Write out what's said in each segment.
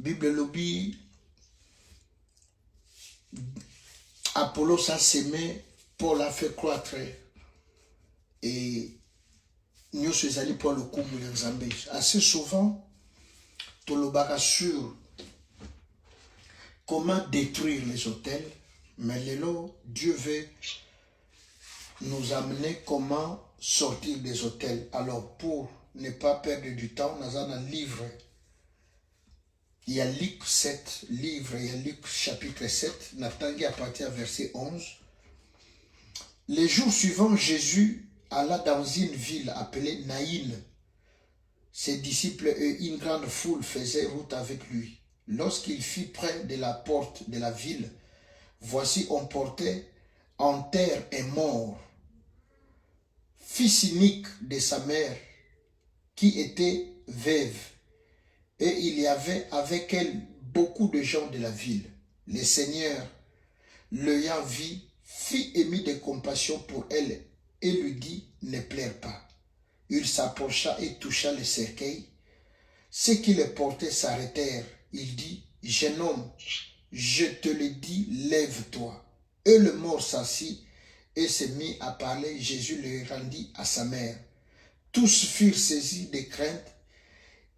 Bible lobby, Apollos a semé, Paul a fait croître. Et nous sommes allés pour le coup de Zambie. Assez souvent, tout le bac sur comment détruire les hôtels, mais Dieu veut nous amener comment sortir des hôtels. Alors, pour ne pas perdre du temps, nous avons un livre. Il y a Luc 7, livre, il y a Luc chapitre 7, Nathalie à partir du verset 11. Les jours suivants, Jésus alla dans une ville appelée Naïn. Ses disciples et une grande foule faisaient route avec lui. Lorsqu'il fut près de la porte de la ville, voici on portait en terre un mort, fils unique de sa mère, qui était veuve. Et il y avait avec elle beaucoup de gens de la ville. Le Seigneur, l'ayant vue, fit émis de compassion pour elle et lui dit, ne pleure pas. Il s'approcha et toucha le cercueil. Ceux qui le portaient s'arrêtèrent. Il dit, jeune homme, je te le dis, lève-toi. Et le mort s'assit et se mit à parler. Jésus le rendit à sa mère. Tous furent saisis de crainte.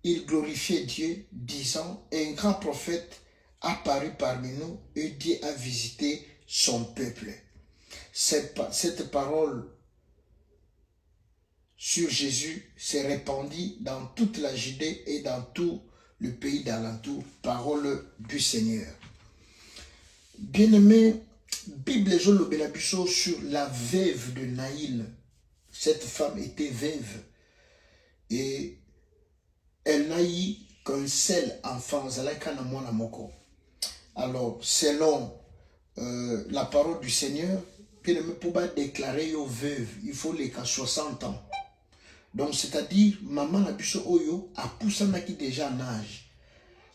Ils glorifiaient Dieu, disant, un grand prophète apparut parmi nous et Dieu a visité son peuple. Cette parole sur Jésus s'est répandue dans toute la Judée et dans tout le pays d'alentour. Parole du Seigneur. Bien-aimé, Bible sur la veuve de Naïl. Cette femme était veuve et elle n'a eu qu'un seul enfant. Alors, selon la parole du Seigneur, bien-aimé, pour déclarer aux veuves, il faut les qu'à 60 ans. Donc, c'est-à-dire, maman la biso oyo a poussé déjà en âge.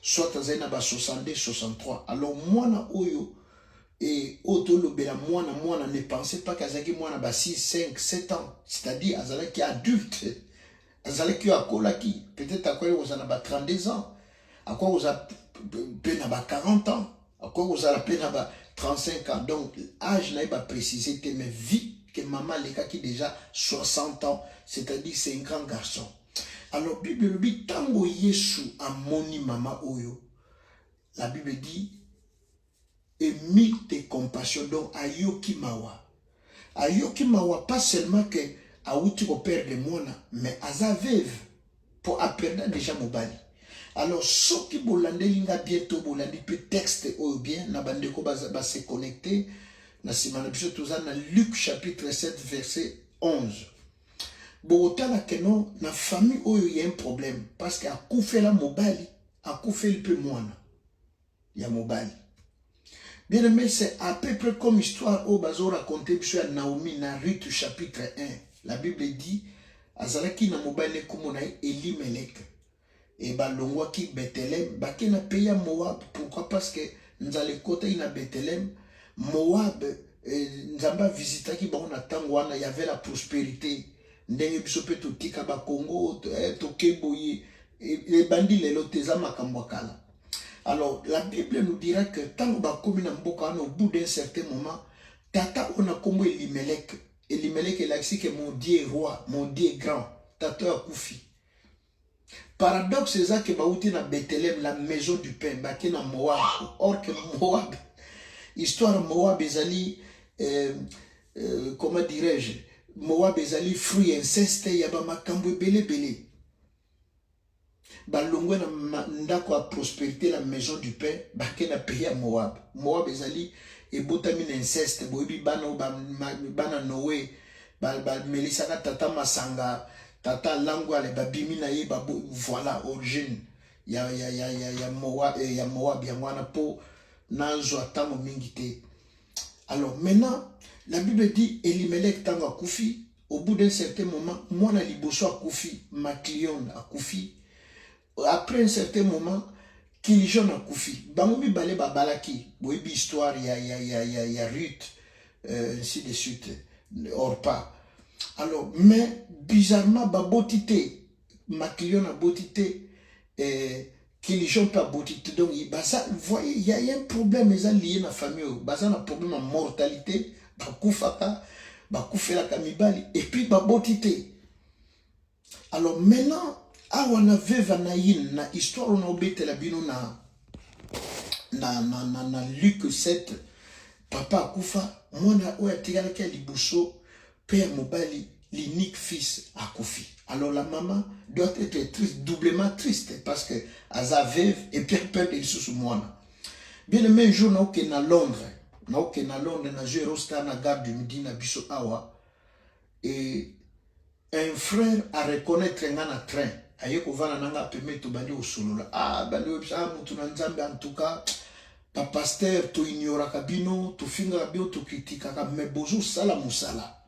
Soit à 62, 63. Alors, moi na oyo, et otolobela moi ne pensez pas qu'azaki moi na 6, 5, 7 ans. C'est-à-dire, azalaki adulte. Azalaki akolaki. Peut-être à quoi vous en avez 32 ans. À quoi vous avez 40 ans. À quoi vous avez 35 ans. Donc, l'âge n'a pas précisé, mais vie que maman leka qui déjà 60 ans, c'est-à-dire c'est un grand garçon. Alors, Bible dit, tango Yesu amoni mama oyo, la Bible dit, et mis de compassion, donc ayoki mawa. Ayoki mawa, pas seulement que aouti au père de mona, mais aza veuve, pour apprendre déjà mobali. Alors, ceux qui bolande linga bientôt bolandi peut texte ou bien, na bandeko ba se connecter. Na simana biso tuza na Luc chapitre 7 verset 11. Botala kenon na famille oyo y a un problème parce que akufe la mobali, akufe le peu mwana. Ya mobali. Bien aimé, c'est à peu près comme histoire au bazo raconté biso ya Naomi na Ruth chapitre 1. La Bible dit azalaki na mobali komona Elimelech et balongwa ki Bethléem, baki na pays ya Moab. Pourquoi? Parce que nzale kota ina Bethléem Moab, Nzamba visita ki bon il y avait la prospérité. Ndenge biso pe totika ba Congo, tokeboye, les bandits les loteza makambwakala. Alors, la Bible nous dira que tant ba komi na mboka au bout d'un certain moment, tata on a kombo Elimelech. Elimelech est là que mon Dieu est roi, mon Dieu est grand. Tata a koufi. Paradoxe c'est ça que ba outi na Bethléem, la maison du pain, ba ki na Moab. Or que Moab, histoire Moab ezali, comment dirais-je, Moab ezali fruit inceste yaba makambo belé. Balongwe na ndako a prospérité la maison du pain, baké na pays à Moab. Moab ezali ebotami inceste, boyebi bana Noé, melisaka tata masanga, tata langwa le babimi na ye babo, voilà origine ya Moab, ya Moab ya mwana po nanzo tango mingite. Alors maintenant, la Bible dit Elimelech tango akufi, au bout d'un certain moment, moi na liboso akufi, Maclion akufi. Après un certain moment, Kilijon akufi. Bangomi bale babalaki, boyebi histoire ya Ruth, ainsi de suite, Orpa. Alors, mais bizarrement babotité, Maclion a botité que les gens peuvent aboutir. Donc, vous voyez, il y a un problème lié à la famille. Il y a un problème de mortalité, et puis babotité. Alors maintenant, on a vu na histoire on a obété la bino na Luc 7, papa akufa, mwana oya tigala kia libuso, père mobali, l'unique fils akufi. Alors la maman doit être triste, doublement triste, parce que aza veuve et puis elle perd les sous mwana. Bien le même jour, na na Londres, na joué rosta na gare du Midi na biso awa, et un frère a reconnaître un train. Ayeko vana nanga permettre bali au solo là. Ah bali websa mutu na nzambe en tout cas. Pa pasteur to ignora kabino, to finga bio to critica ka me bozo sala musala.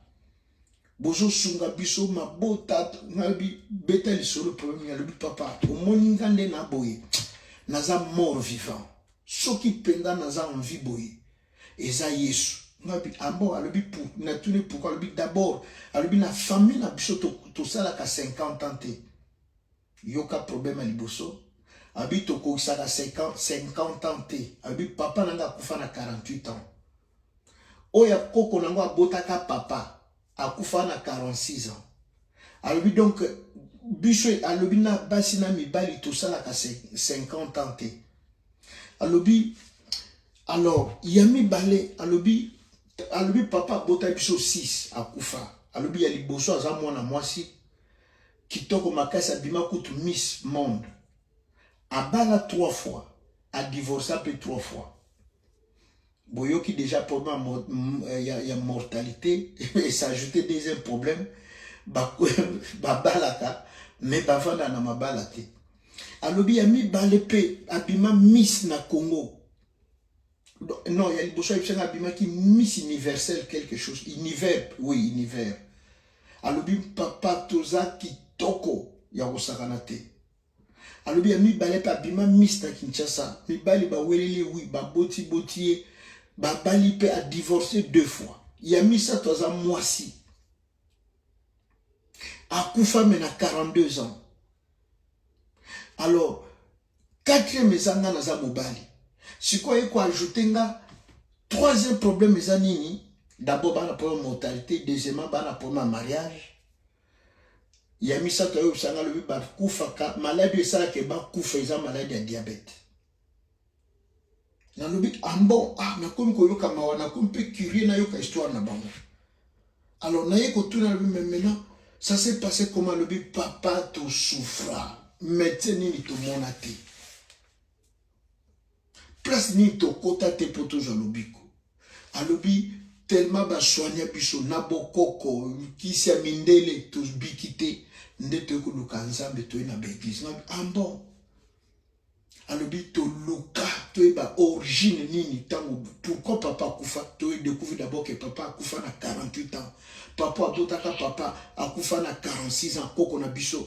Bozo sunga biso mabota ngabi betel solo problème ya le papa. O moninga nde na boye. Naza mort vivant. Soki penga naza en vie boye. Eza Yesu. Ngabi ambo alobi pour na tune pourquoi alobi d'abord alobi na famille na biso to sala ka 50 ans te. Yoka problème à liboso. Abi to ko sala 50 ans te. Abi papa nanga kufa na 48 ans. Oya koko nanga botaka papa akufa na 46 ans. Alobi donc biso alobi na basi na mibali to sala ka 50 ans te. Alobi alors yami balé alobi papa bota biso 6 akufa. Alobi ya liboso aza mwana mwasi kitoko makasa bima kutu Miss Monde. Abala 3 fois, a divorcé après 3 fois. Boyoki déjà problème il y a mortalité et s'ajouter deuxième problème babalaka mais bavanda na mabalate. Alobi ya mi balepe abima Miss na Congo. Non, il y a liboso ibsenga abima ki Miss universel quelque chose, univers, oui, univers. Alobi papa toza kitoko ya kosakanate. Alobi ya mi balepe abima Miss na Kinshasa. Mi bali ba welele oui, ba boti ba bali pe a divorcé 2 fois. Ya mi sa toza mwasi. Akufa mena 42 ans. Alors, 4e ezanga na za mobali. Siko eko ajouter nga 3e problème eza nini? D'abord bana problème mortalité, deuxièmement bana problème mariage. Yami sato yo sanga le ba kufa ka maladie esala ke ba kufa eza maladie ya diabète. Na lobi ambo na komi ko yoka mawa na komi pe curieux na yoka histoire na bango. Alors na yeko tuna lobi maintenant ça s'est passé comment lobi papa to souffra. Médecin ni to monate. Place ni to kota te poto jalobiko. Alobi tellement ba soigner biso na bokoko kisi ya mindele to bikite ndete ko luka nzambe to na ba église na ambo. Alobi to luka to ba origine nini tango pourquoi papa kufa to découvrir d'abord que papa kufa na 48 ans. Papa abotaka papa akufa na 46 ans koko na biso.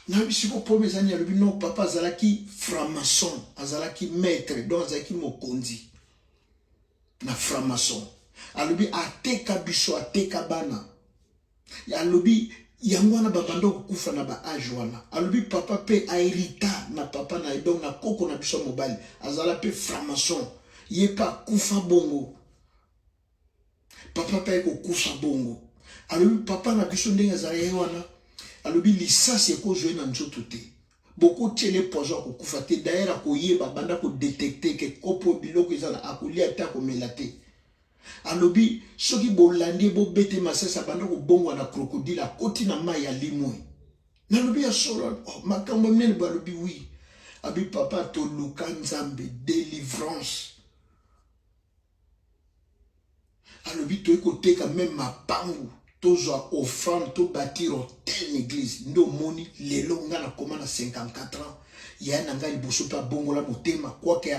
Na bisiko premier année alobi non papa azalaki franc-maçon, azalaki maître donc azalaki mokonzi na franc-maçon. Alobi ateka biso ateka bana. Alobi yango na babando kufa na ba âge wana. Alobi papa pe a hérita na papa na donc na koko na biso mobali azala pe franc-maçon. Ye pa kufa bongo. Papa pe ko kufa bongo. Alobi papa na biso ndenge azala wana. Alobi lisasi eko jouer na nzoto te. Beaucoup tele poison ko kufa te d'ailleurs ko yeba banda ko détecter que kopo biloko ezala akolia ta ko melate. Alobi soki bolandi bo bete masasa banda ko bongwa na crocodile akoti na mai ya limoi. Na lobi ya solo makambo mnene ba lobi oui. Abi papa to luka nzambe délivrance. Alobi to ekoteka même mapangu. Tozo offrande to bâtir telle église ndo moni lelo nga na koma na 54 ans ya na ngali boso pa bongola motema quoi que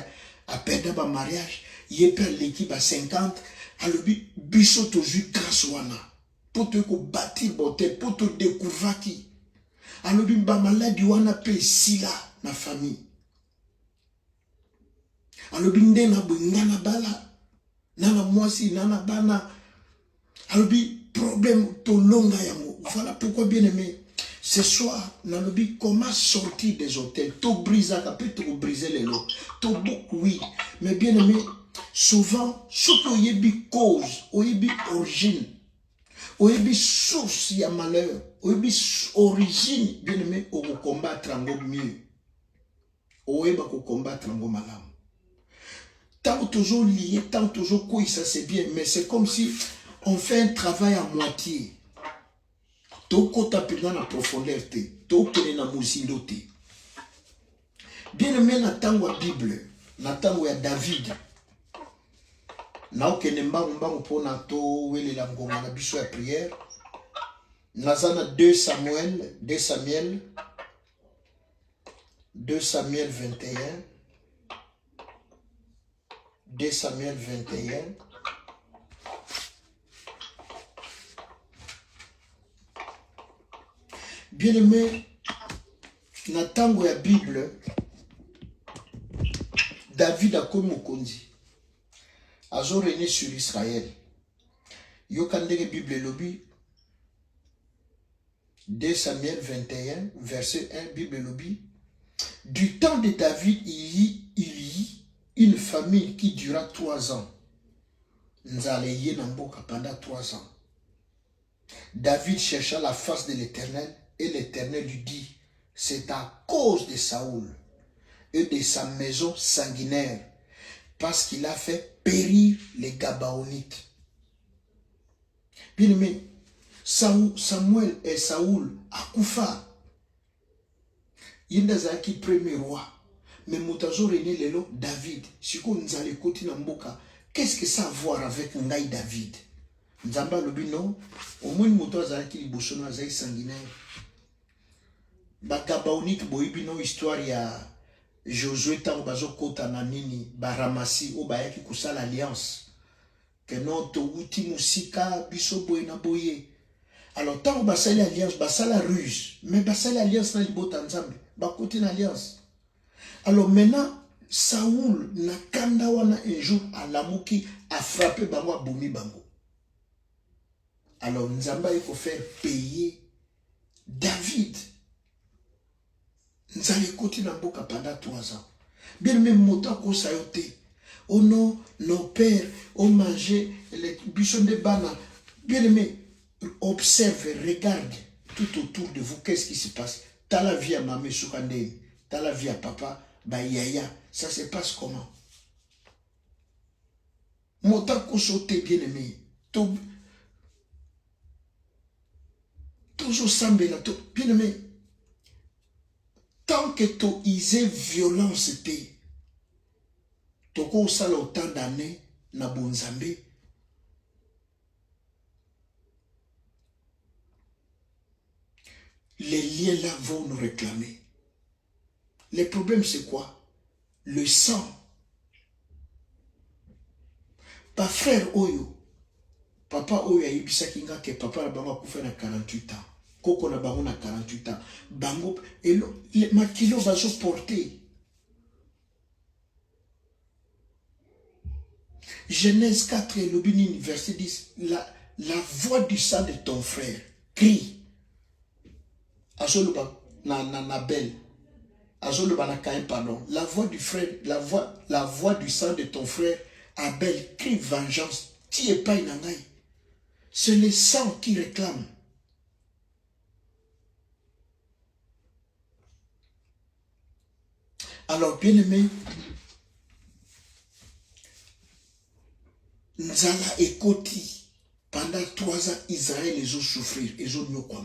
a perdre ba mariage ye per l'équipe à 50 alobi biso to ju grâce wana pour te ko bâtir bote pour te découvrir qui alobi ba maladie wana pe sila na famille alobi nde na bungana bala na mwasi na bana alobi problème to longa yango. Voilà pourquoi bien aimé Ce soir, nalobi, comment sortir des hôtels? To brisa, peut te briser les lots. To oui. Mais bien aimé, souvent, ce qu'il y a une cause, il y a une origine, il y a une source, il y a malheur, il y a une origine, bien aimé, au combattre en mieux. Au combattre en malam. Tant toujours lié, tant toujours quoi, ça c'est bien, mais c'est comme si on fait un travail à moitié. Toko tapé dans la profondeur, toko na musindo. Bien aimé, na tango la Bible, na tango ya David. Na okene mbangu pona to wele la ngonga na biso ya prière. Nazana 2 Samuel 21. 2 Samuel 21. Bien aimé, na tango ya Bible, David a comme mokonzi. Azo régné sur Israël. Yokandere Bible lobby. 2 Samuel 21, verset 1, Bible lobby. Du temps de David, il y une famine qui dura 3 ans. Nzaleye Namboka pendant 3 ans. David chercha la face de l'Éternel et l'Éternel lui dit, c'est à cause de Saoul et de sa maison sanguinaire, parce qu'il a fait périr les Gabaonites. Bien aimé, Samuel et Saoul akufa. Yindazaki premier roi. Mais Moutazo René Lelo, David. Si vous n'allez côté Namboka, qu'est-ce que ça a à voir avec Ngaï David? Nzamba Lobino, au moins Moutazo Zaki Libosono Azaï sanguinaire. Bagabaonite Boibino, histoire ya Josué Tangobazo Kota Nanini, Baramasi, Obayaki Kousa l'Alliance. Que non, Touti Moussika, Biso Boyna Boye. Alors, tant que basali alliance, basala ruse, mais basali alliance na libota nzambe, bakoti na alliance. Alors maintenant, Saoul na kanda wana un jour à l'amuki a frappé bango a boumi bango. Alors Nzamba il faut faire payer David. Nzali koti na mboka pendant 3 ans. Bien même mota ko sayote. Oh non, nos pères ont mangé les bichons de bana. Bien aimé. Observe, regarde tout autour de vous, qu'est-ce qui se passe. T'as la vie à maman Soukandé, t'as la vie à papa, bah yaya, ça se passe comment? Motako sauté bien aimé, toujours semblé là, bien aimé. Tant que tu isé violence, tu as ça autant d'années, na bonzambe. Les liens là vont nous réclamer. Le problème c'est quoi? Le sang. Pas frère Oyo. Papa Oyo a ibisa kinga que papa na bango koufa na 48 ans. Koko na bango na 48 ans. Bango, et le makilo va se porter. Genèse 4 et le Bini, verset 10. La voix du sang de ton frère crie. Azoluba na belle. Azoluba na Caïn, pardon. La voix du frère, la voix du sang de ton frère Abel crie vengeance. Tu es pas inangai. C'est le sang qui réclame. Alors, bien aimé, Nzala et Koti, pendant 3 ans, Israël les ont souffrir, ils ont mis quoi.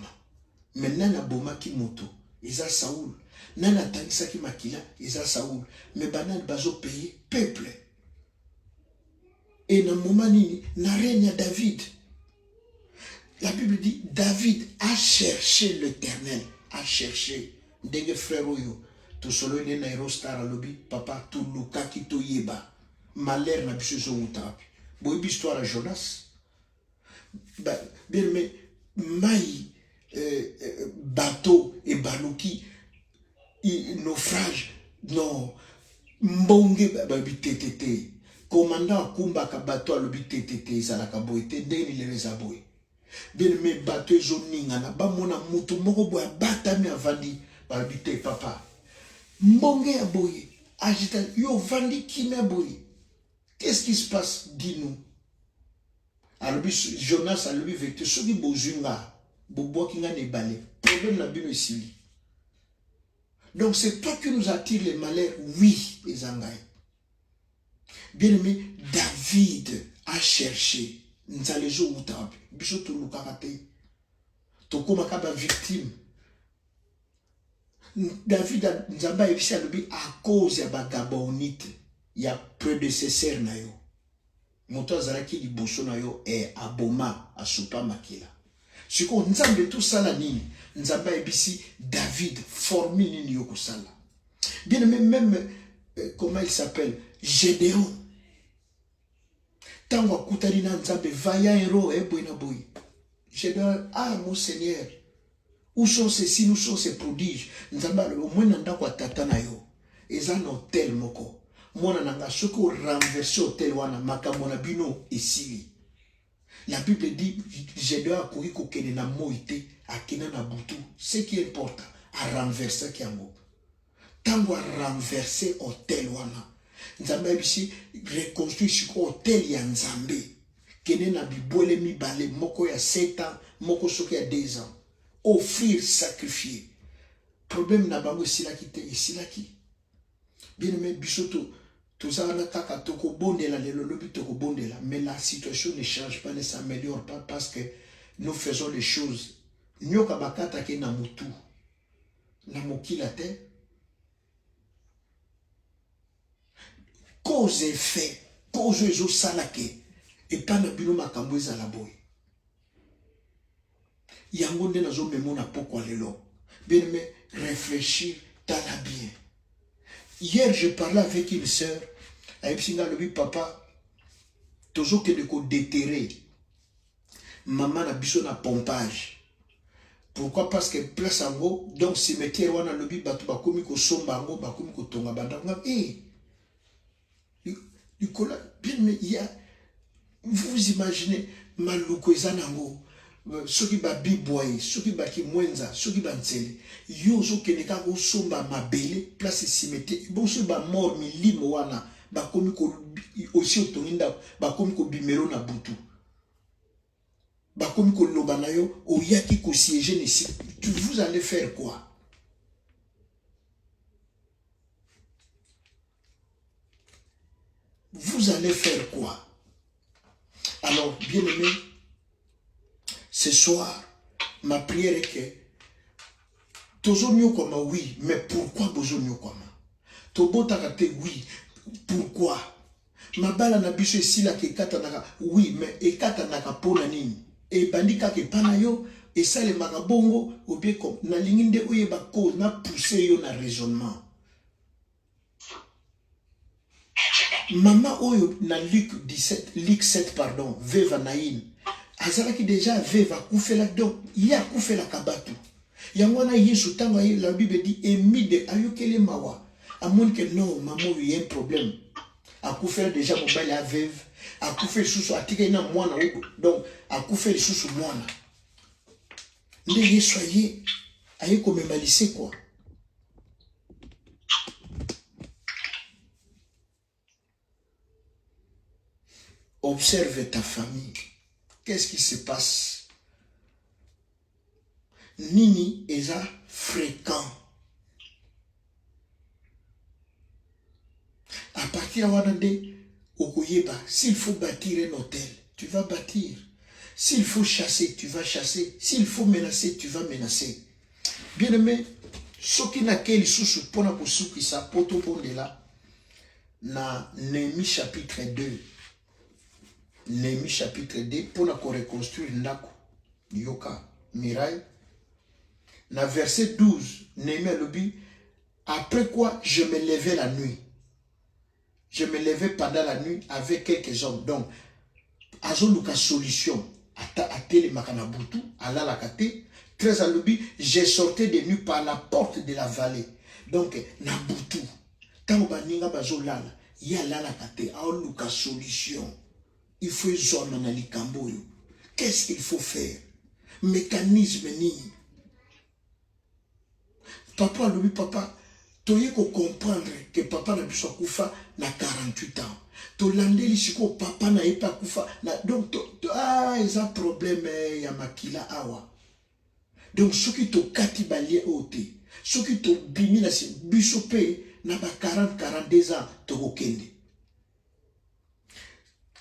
Maintenant, na bomaki moto, ils ont Saoul. Nana tangisaki makila, ils ont Saoul. Mais banan bazo payé peuple. Et dans le moment nini, na règne David. La Bible dit, David a cherché l'Éternel, a cherché. Denge frère Oyo, tout solo ne na star lobby, papa tout lukaki to yeba. Malheur na biso zo mutapi. Boy histoire à Jonas. Bien mais maï bateau et balouki naufrage non mbonge babi tétété commandant kumba ka bateau lobi tétété izalaka boy té ndeni les aboy bien aimé bato ezoningana bamona mutu moko boya batami avandi balobite papa mbonge ya boye agita yo vandi kimia boye. Qu'est-ce qui se passe? Dis-nous. Alors Jonas a lui vecteur ce qui bozunga bobo kinga ne balé problème na bino ici. Donc c'est toi qui nous attire les malheurs, oui, les angaï. Bien aimé, David a cherché nzalezo utabe biso to lukakate to koma kaba victime. David nzamba ebisi alobi à cause ya bagabonite ya prédécesseur na yo. Moto azalaki liboso na yo e aboma asupa makila. Siko nzambe tout sala nini? Nzamba ebisi David formi nini yo kosala. Bien aimé, même comment il s'appelle? Gédéon. Tango akutani na nzambe vaillant héros boina boy. Gédéon, ah mon Seigneur, où sont ces signes, où sont ces prodiges? Nzamba au moins nanda kwa tata na yo. Eza na hôtel moko. Mona nanga soko renverser hôtel wana makambo na bino esili. La Bible dit Gédéon a couru kokene na moite akena na butu. Ce qui est important, à renverser kiango. Tango a renverser hôtel wana. Nzambe bisi reconstruire siko hôtel ya Nzambe. Kene na bibwele mibale moko ya 7 ans, moko soki ya 2 ans. Offrir, sacrifier. Problème na bango silaki te, silaki. Bien aimé bisoto tozana kaka toko bondela lelo lobi toko bondela, mais la situation ne change pas, ne s'améliore pas parce que nous faisons les choses. Nyoka bakata ke na mutu. Na mokila te. Cause et effet, cause ezo salake et pas na bino makambo ezala boy. Yango nde nazo memona poko lelo. Bien aimé, réfléchir tala bien. Hier je parlais avec une sœur, avec singa lobi papa, tozo ke de ko déterrer. Maman na biso na pompage. Pourquoi? Parce que place ango, donc cimetière wana lobi batu bakomi ko somba ango, bakomi ko tonga banda. Nicolas, bien mais il y a, vous imaginez maluko ezanango, ceux qui ba biboye, ceux qui ba ki mwenza, ceux qui ba ntsele, yo zo keneka ko somba mabele, place cimetière, bon ceux ba mort milimo wana, ba komi ko aussi otoninda, ba komi ko bimero na butu. Ba komi ko loba na yo, oyaki ko siéger ici. Vous allez faire quoi? Vous allez faire quoi? Alors, bien aimé, ce soir, ma prière est que Tozonyo Koma, oui, mais pourquoi Bozonyo Koma? Tobotakate, oui, pourquoi? Ma bala na biso ici la ke katanaka, oui, mais e katanaka pona nini? E bandika ke panayo, et ça le magabongo, ou bien comme, na linginde oye ba cause, na poussé yo na raisonnement. Maman oyo na Luc 7 pardon, veuve Naïn. Azalaki déjà veuve a koufela donc il a koufela kabatu. Yangwana Yesu tango la Bible dit emide ayokele mawa. Amon que non maman il y a un problème. A koufela déjà mobile a veuve, a koufela susu atika na mwana donc a koufela susu mwana. Nde Yesu aye comme malissé quoi. Observe ta famille. Qu'est-ce qui se passe? Nini est fréquent. À partir de Okoyeba, s'il faut bâtir un hôtel, tu vas bâtir. S'il faut chasser, tu vas chasser. S'il faut menacer, tu vas menacer. Bien aimé, ce qui n'a qu'elle sous pona kosuki sa poto pondela na Néhémie chapitre 2. Néhémie chapitre 2 pour reconstruire Ndako Yoka Mirail. Na verset 12, Néhémie lobi, après quoi je me levais la nuit. Je me levais pendant la nuit avec quelques hommes. Donc, azoluka solution. Atele makanabutu, ala la kate. 13 alobi, j'ai sorti de nuit par la porte de la vallée. Donc, nabutu. Tango baninga bazolala, ya la kate, aoluka solution. Il faut zone na likambo yo. qu'est-ce qu'il faut faire? Mécanisme nini? Papa, lui, papa, tu as comprendre que papa n'a pas koufa na 48 ans. Tu l'andeli siko papa n'a pas koufa. Donc, ils ont un problème, il y a makila awa. Donc, ceux qui t'ont kati balé ote, ceux qui t'ont bimi na bisopé, n'a pas 42 ans, t'ont kende.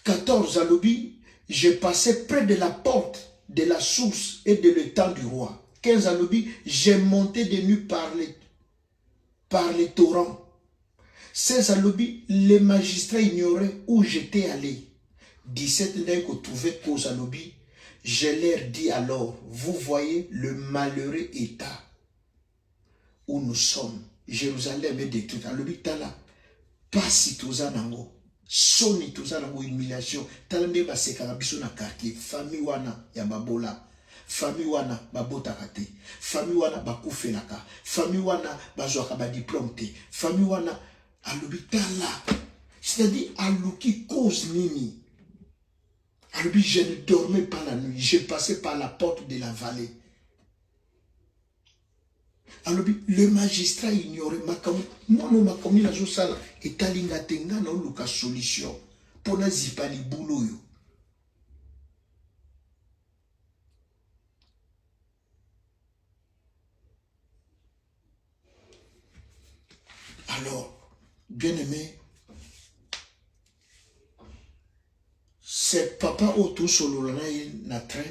14 à l'obi, j'ai passé près de la porte de la source et de l'étang du roi. 15 à l'obi, j'ai monté de nuit par les torrents. 16 à l'obi, les magistrats ignoraient où j'étais allé. 17 n'a que trouvé cause à l'obi. Je leur dis alors, vous voyez le malheureux état où nous sommes. Jérusalem est détruite. À l'obi, t'as là, pas si tout ça nango. Soni tout ça nango humiliation. T'as là, mais c'est carabiso na quartier. Famille wana ya babola. Famille wana babota kate, famille wana bakufelaka, famille wana bazwaka ba diplôme te, famille wana à l'hôpital là. C'est-à-dire à l'ouki cause nini. À l'hôpital, je ne dormais pas la nuit, j'ai passé par la porte de la vallée. À l'hôpital, le magistrat ignorait makamu, mono makamu na zo sala etalinga tenga na luka solution pour na zipali boulot yo. Alors, bien aimé, c'est papa autour solo na train.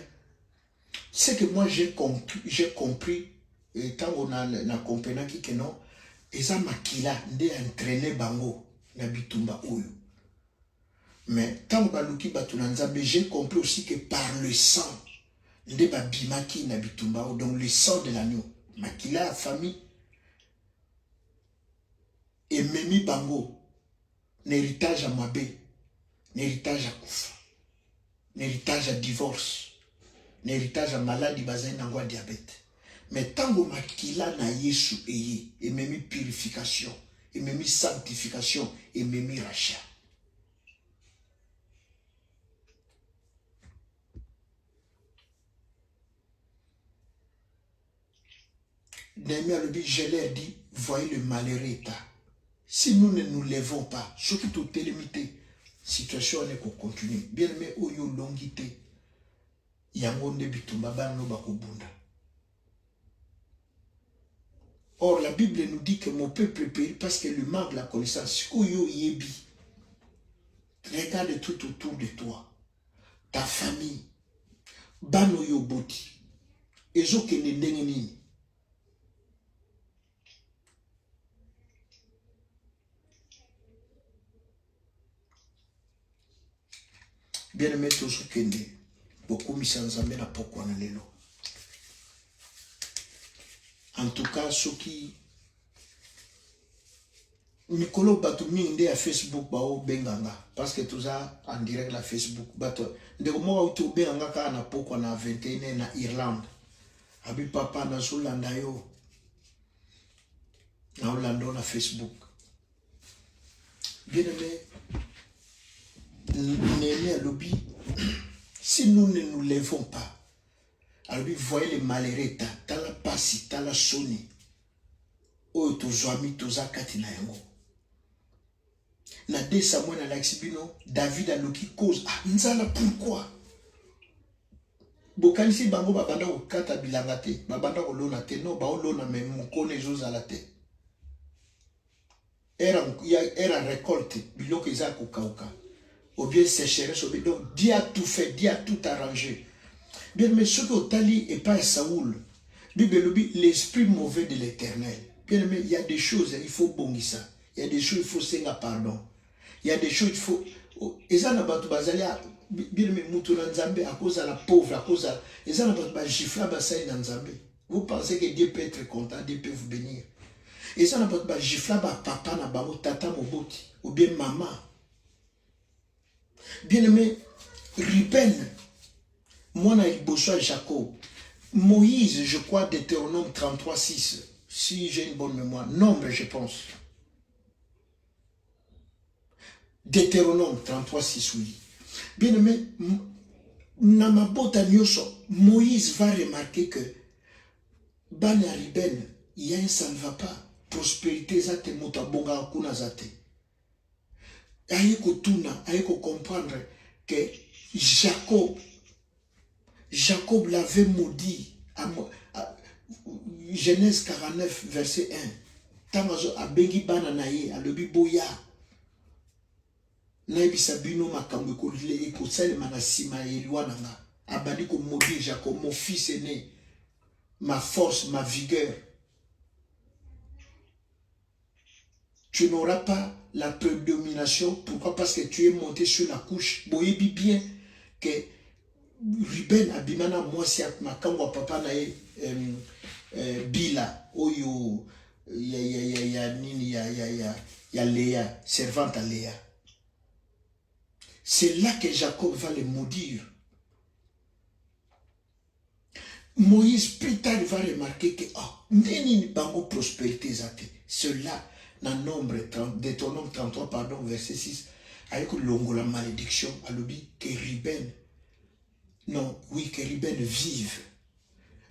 C'est que moi j'ai compris, et tant on a na comprenant qui que non, eza makila nde entraîné bango na bitumba oyo. Mais tant baluki batuna nzambe, j'ai compris aussi que par le sang nde babimaki na bitumba oyo, donc le sang de l'agneau, makila famille et memi bango n'héritage à mabé, n'héritage à koufa, n'héritage à divorce, n'héritage à maladie bazaine à diabète. Mais tant que makila na yesu eye, et memi purification, et memi sanctification, et memi rachat. Néhémie a dit, je leur dis, voyez le malheureux état. Si nous ne nous levons pas, ce qui est limité, situation est qu'on continue. Bien aimé, oyo longité, yangonde bitumba bano bakobunda. Or, la Bible nous dit que mon peuple périt parce que le manque de la connaissance. Oyo yebi. Regarde tout autour de toi. Ta famille. Bano yo boti. Ezo kene ndenge nini. Bien aimé, tout ce kende. Beaucoup mis en zambé na pokwa na lelo. En tout cas, ceux qui Mikolo bato mingi à Facebook bao benganga parce que tout ça en direct la Facebook bato ndeko mo auto benganga ka na pokwa na 21 na Irlande abi papa na Zolanda yo na Orlando na Facebook. Bien aimé, Néhémie à lobby, si nous ne nous levons pas, alors voyez les malheureux, t'as la passi, t'as la soni, oh tos amis, tos akati na yango. Na 2 Samuel na l'axibino, David a loki cause, ah nzala pourquoi? Bokanisi bango babanda ko kata bilanga te, babanda ko lona te, non ba lona mais mukone zozala te. Era récolte, biloko eza ko kauka. Ou bien sécheresse, ou bien donc Dieu a tout fait, Dieu a tout arrangé. Bien, mais ce que Tali et pas Saoul, l'esprit mauvais de l'Éternel. Bien, mais il y a des choses, il faut bondir ça. Il y a des choses, il faut senga pardon. Il y a des choses, il faut. Et ça n'a pas tout basalia. Bien, mais Moutouna Nzambe, à cause de la pauvre, à cause de. Et ça n'a pas tout gifla basaï Nzambe. Vous pensez que Dieu peut être content, Dieu peut vous bénir. Et ça n'a pas tout gifla papa, na bamo, tata, moboti, ou bien maman. Bien aimé, Ruben, moi, je Jacob, Moïse, je crois, Deutéronome 33,6, si j'ai une bonne mémoire, nombre, je pense. Deutéronome 33,6, oui. Bien aimé, Namabota Nyoso, Moïse va remarquer que Bana Riben, ça ne va pas. Prospérité zate motabonga akuna zate. Ayeko tuna, ayeko comprendre que Jacob l'avait maudit à Genèse 49, verset 1. Tamazo abengi bana naye, alobi boya. Naibisa bino makambo ko lile ko sele manasima elwana nga. Abandi ko maudit Jacob, mon fils aîné, ma force, ma vigueur. Tu n'auras pas la prédomination. Pourquoi? Parce que tu es monté sur la couche. Boyebi bien que Ruben abimana mwasi makambo papa na Bila oyo ya Léa, servante à Léa. C'est là que Jacob va le maudire. Moïse plus tard va remarquer que neni bango prospérité zate. Cela dans nombre Deutéronome 33 pardon verset 6 avec longo la malédiction alobi que Ruben que Ruben vive.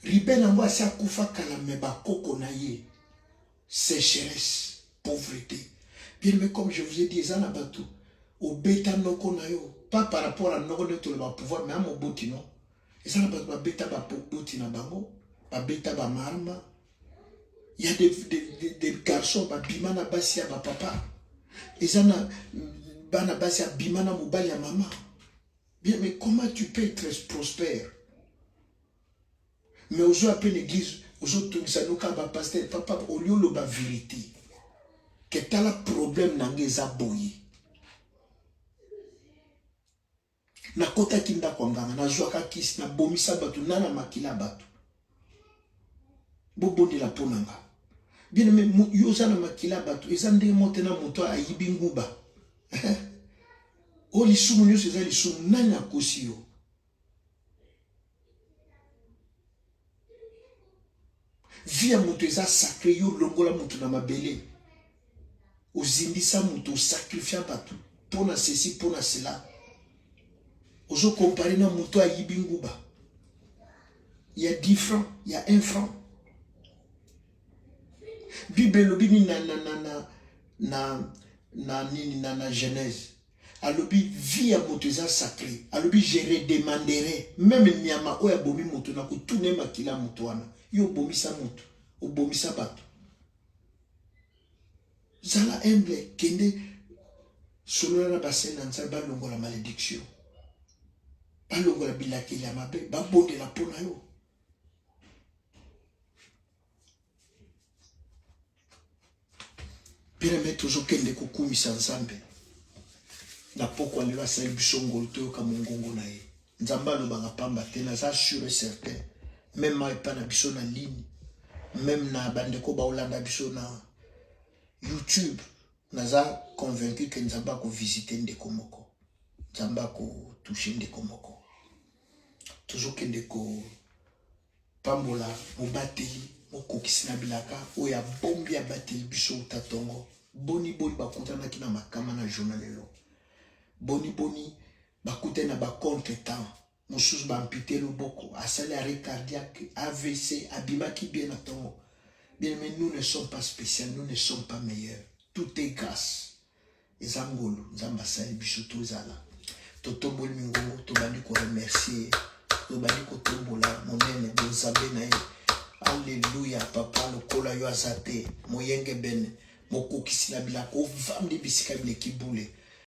Ruben envoie sa kufa kalame ba koko na ye. Sécheresse, pauvreté. Bien mais comme je vous ai dit ça na bato au beta noko na yo pas par rapport à noko de tout le pouvoir mais à mon boti non. Et ça na bato ba beta ba boti na bango, ba beta ba marma. Il y a des garçons qui bimana basia ba papa. Ils ont bana basia bimana mobali ya maman. Bien mais comment tu peux être prospère? Mais aujourd'hui après l'église, aujourd'hui ça nous ba pasteur papa au lieu de la vérité. Que tu as le problème nangeza boyi. Na kota kinda kwanganga na joaka kis na bomisa batu nana makila batu. Bobondi la ponanga. Bien mais yoza na makila batu ezande montena moto ayibi nguba. O lisumu nyo seza lisumu nani akosi yo. Via moto eza sacré yo longola moto na mabele. Ozindisa moto sacrifier batu pona ceci pona cela. Ozo comparer na moto ayibi nguba. Il y a 10 francs, il y a 1 franc. Bible lobini na Genèse. Alobi vie à moteza sacré. Alobi je redemanderai même nyama oya bomi moto na ko tune makila moto wana. Yo bomi sa moto, o bomi sa bato. Zala humble kende solo na bassin na nzaba longo la malédiction. Ba longo la bilaki ya mabe, ba bonde la pona yo. Bien mais toujours kende ko kumisa nzambe. Na poko lelo sa bisongo to ka mongongo na ye. Nzamba lo banga pamba te na za sûr et certain. Même ma pas na biso na ligne. Même na bandeko ba olanda biso na YouTube. Naza convaincu que nzamba ko visiter ndeko moko. Nzamba ko toucher ndeko moko. Toujours kende ko pambola mo bateli moko kisina bilaka oya bombi ya bateli biso utatongo. Boni bakutana kina makama na journal lelo. Boni bakute na ba contre-temps. Moussous ba ampité le boko, asale arrêt cardiaque, AVC, abimaki bien à ton. Bien mais nous ne sommes pas spéciaux, nous ne sommes pas meilleurs. Tout est grâce. Ezangolo, nzamba sali bishuto zala. Totombo mingo, tobandi ko remercier. Tobandi ko tombola monene bonzabe na ye. Alléluia papa lokola yo azate, moyenge bene, moko kisila bila ko vamdi bisika bile kibule.